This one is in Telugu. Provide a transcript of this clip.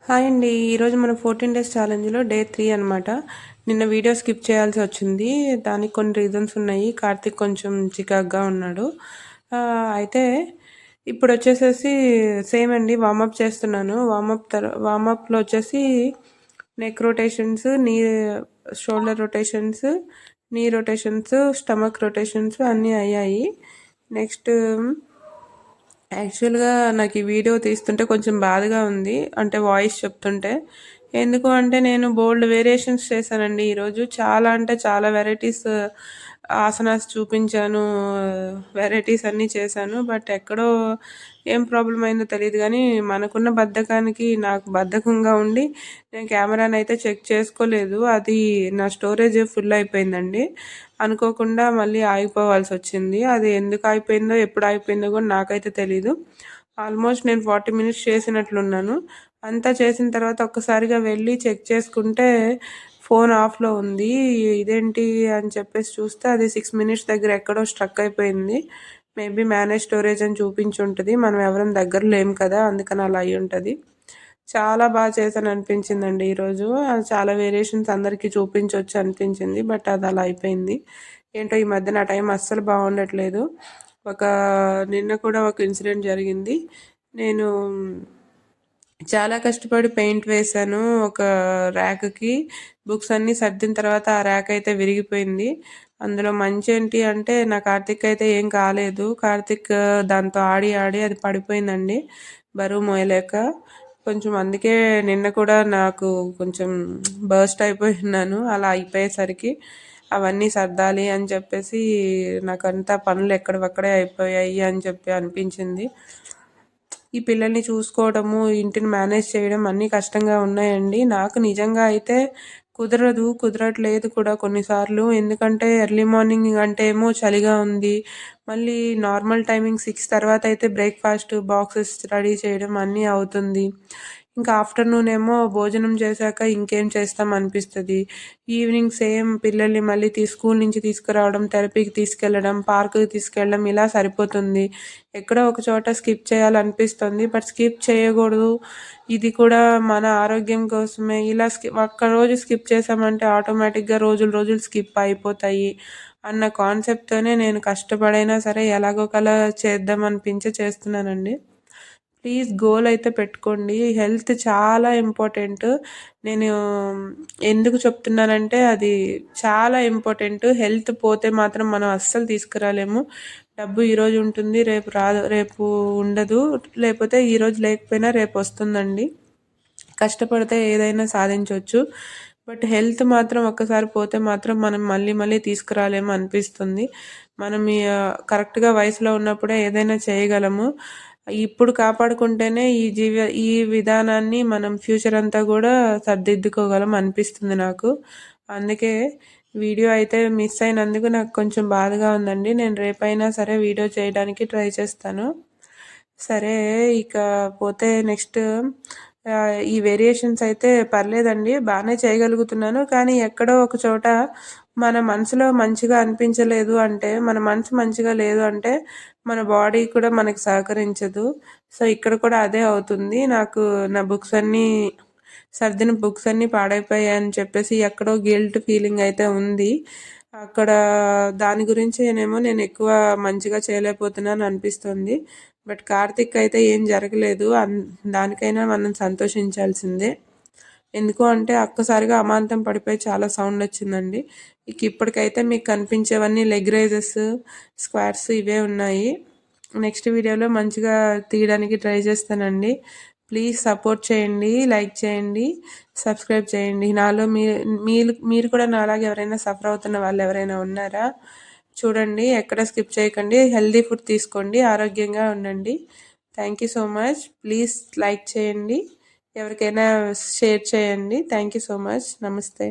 హాయ్ అండి. ఈరోజు మన 14 డేస్ ఛాలెంజ్‌లో డే 3 అనమాట. నిన్న వీడియో స్కిప్ చేయాల్సి వచ్చింది. దానికి కొన్ని రీజన్స్ ఉన్నాయి. కార్తీక్ కొంచెం చికాకుగా ఉన్నాడు. అయితే ఇప్పుడొచ్చేసేసి సేమ్ అండి, వార్మప్ చేస్తున్నాను. వార్మప్‌లో వచ్చేసి నెక్ రొటేషన్స్, షోల్డర్ రొటేషన్స్, నీ రొటేషన్స్, స్టమక్ రొటేషన్స్ అన్నీ అయ్యాయి. నెక్స్ట్ యాక్చువల్‌గా నాకు ఈ వీడియో తీస్తుంటే కొంచెం బాధగా ఉంది. అంటే వాయిస్ చెప్తుంటే. ఎందుకు అంటే నేను బోలెడు వేరియేషన్స్ చేశానండి ఈరోజు. చాలా అంటే చాలా వెరైటీస్ ఆసనాస్ చూపించాను. వెరైటీస్ అన్నీ చేశాను. బట్ ఎక్కడో ఏం ప్రాబ్లమ్ అయిందో తెలీదు గానీ, మనకున్న బద్ధకానికి నాకు బద్ధకంగా ఉండి నేను కెమెరానైతే చెక్ చేసుకోలేదు. అది నా స్టోరేజ్ ఫుల్ అయిపోయిందండి. అనుకోకుండా మళ్ళీ ఆగిపోవాల్సొచ్చింది. అది ఎందుకు ఆగిపోయిందో, ఎప్పుడు ఆగిపోయిందో కూడా నాకైతే తెలీదు. ఆల్మోస్ట్ నేను 40 మినిట్స్ చేసినట్లున్నాను. అంతా చేసిన తర్వాత ఒక్కసారిగా వెళ్ళి చెక్ చేసుకుంటే ఫోన్ ఆఫ్‌లో ఉంది. ఇదేంటి అని చెప్పేసి చూస్తే అది 6 మినిట్స్ దగ్గర ఎక్కడో స్ట్రక్ అయిపోయింది. మేబీ మేనేజ్ స్టోరేజ్ అని చూపించుంటది. మనం ఎవరం దగ్గర లేము కదా! అందుకని అలా అయ్యుంటది. చాలా చేశాననిపించిందండి ఈరోజు. చాలా వేరియేషన్స్ అందరికీ చూపించొచ్చు అనిపించింది. బట్ అది అలా అయిపోయింది. ఏంటో ఈ మధ్య నా టైం అస్సలు బాగుండట్లేదు. ఒక నిన్న కూడా ఒక ఇన్సిడెంట్ జరిగింది. నేను చాలా కష్టపడి పెయింట్ వేశాను ఒక ర్యాక్‌కి. బుక్స్ అన్నీ సర్దిన తర్వాత ఆ ర్యాక్ అయితే విరిగిపోయింది. అందులో మంచేంటి అంటే నా కార్తీక్ అయితే ఏం కాలేదు. కార్తీక్ దాంతో ఆడి ఆడి అది పడిపోయిందండి, బరువు మోయలేక. కొంచెం అందుకే నిన్న కూడా నాకు కొంచెం బర్స్ట్ అయిపోయున్నాను. అలా అయిపోయేసరికి అవన్నీ సర్దాలి అని చెప్పేసి నాకంతా పనులు ఎక్కడివక్కడే అయిపోయాయి అని చెప్పి అనిపించింది. ఈ పిల్లల్ని చూసుకోవడము, ఇంటిని మేనేజ్ చేయడం అన్నీ కష్టంగా ఉన్నాయండి. నాకు నిజంగా అయితే కుదరట్లేదు కూడా కొన్నిసార్లు. ఎందుకంటే ఎర్లీ మార్నింగ్ అంటే ఏమో చలిగా ఉంది. మళ్ళీ నార్మల్ టైమింగ్ 6 తర్వాత అయితే బ్రేక్‌ఫాస్ట్, బాక్సెస్ రెడీ చేయడం అన్నీ అవుతుంది. ఇంకా ఆఫ్టర్‌నూన్ ఏమో భోజనం చేశాక ఇంకేం చేస్తాం అనిపిస్తది. ఈవినింగ్ సేమ్ పిల్లల్ని మళ్ళీ స్కూల్ నుంచి తీసుకురావడం, థెరపీకి తీసుకెళ్ళడం, పార్క్‌కి తీసుకెళ్ళడం ఇలా సరిపోతుంది. ఎక్కడో ఒక చోట స్కిప్ చేయాలనిపిస్తుంది. బట్ స్కిప్ చేయకూడదు. ఇది కూడా మన ఆరోగ్యం కోసమే. ఇలా ఒక్కరోజు స్కిప్ చేశామంటే ఆటోమేటిక్‌గా రోజులు రోజులు స్కిప్ అయిపోతాయి అన్న కాన్సెప్ట్‌తోనే నేను కష్టపడైనా సరే ఎలాగోకలా చేద్దామనిపించి చేస్తున్నానండి. ప్లీజ్ గోల్ అయితే పెట్టుకోండి. హెల్త్ చాలా ఇంపార్టెంట్. నేను ఎందుకు చెప్తున్నానంటే అది చాలా ఇంపార్టెంట్. హెల్త్ పోతే మాత్రం మనం అస్సలు తీసుకురాలేము. డబ్బు ఈరోజు ఉంటుంది, రేపు రాదు, రేపు ఉండదు. లేకపోతే ఈరోజు లేకపోయినా రేపు వస్తుందండి. కష్టపడితే ఏదైనా సాధించవచ్చు. బట్ హెల్త్ మాత్రం ఒక్కసారి పోతే మాత్రం మనం మళ్ళీ మళ్ళీ తీసుకురాలేము అనిపిస్తుంది. మనం కరెక్ట్‌గా వయసులో ఉన్నప్పుడే ఏదైనా చేయగలము. ఇప్పుడు కాపాడుకుంటేనే ఈ విధానాన్ని మనం ఫ్యూచర్ అంతా కూడా సరిదిద్దుకోగలం అనిపిస్తుంది నాకు. అందుకే వీడియో అయితే మిస్ అయినందుకు నాకు కొంచెం బాధగా ఉందండి. నేను రేపైనా సరే వీడియో చేయడానికి ట్రై చేస్తాను. సరే, ఇక పోతే నెక్స్ట్ ఈ వేరియేషన్స్ అయితే పర్లేదండి, బాగానే చేయగలుగుతున్నాను. కానీ ఎక్కడో ఒక చోట మన మనసులో మంచిగా అనిపించలేదు అంటే, మన మనసు మంచిగా లేదు అంటే, మన బాడీ కూడా మనకి సహకరించదు. సో, ఇక్కడ కూడా అదే అవుతుంది. నాకు నా సర్దిన బుక్స్ అన్నీ పాడైపోయాయని చెప్పేసి ఎక్కడో గిల్ట్ ఫీలింగ్ అయితే ఉంది. అక్కడ దాని గురించేనేమో నేను ఎక్కువ మంచిగా చేయలేకపోతున్నాను అనిపిస్తుంది. బట్ కార్తీక్ అయితే ఏం జరగలేదు. దానికైనా మనం సంతోషించాల్సిందే. ఎందుకు అంటే ఒక్కసారిగా అమాంతం పడిపోయి చాలా సౌండ్ వచ్చిందండి. ఇప్పటికైతే మీకు కనిపించేవన్నీ లెగ్ రైజెస్, స్క్వాట్స్ ఇవే ఉన్నాయి. నెక్స్ట్ వీడియోలో మంచిగా తీయడానికి ట్రై చేస్తానండి. ప్లీజ్ సపోర్ట్ చేయండి, లైక్ చేయండి, సబ్స్క్రైబ్ చేయండి. నాలో మీరు కూడా నాలాగా ఎవరైనా సఫర్ అవుతున్న వాళ్ళు ఎవరైనా ఉన్నారా? చూడండి, ఎక్కడ స్కిప్ చేయకండి. హెల్దీ ఫుడ్ తీసుకోండి, ఆరోగ్యంగా ఉండండి. Thank you so much. Please like చేయండి, ఎవరికైనా షేర్ చేయండి. Thank you so much. నమస్తే.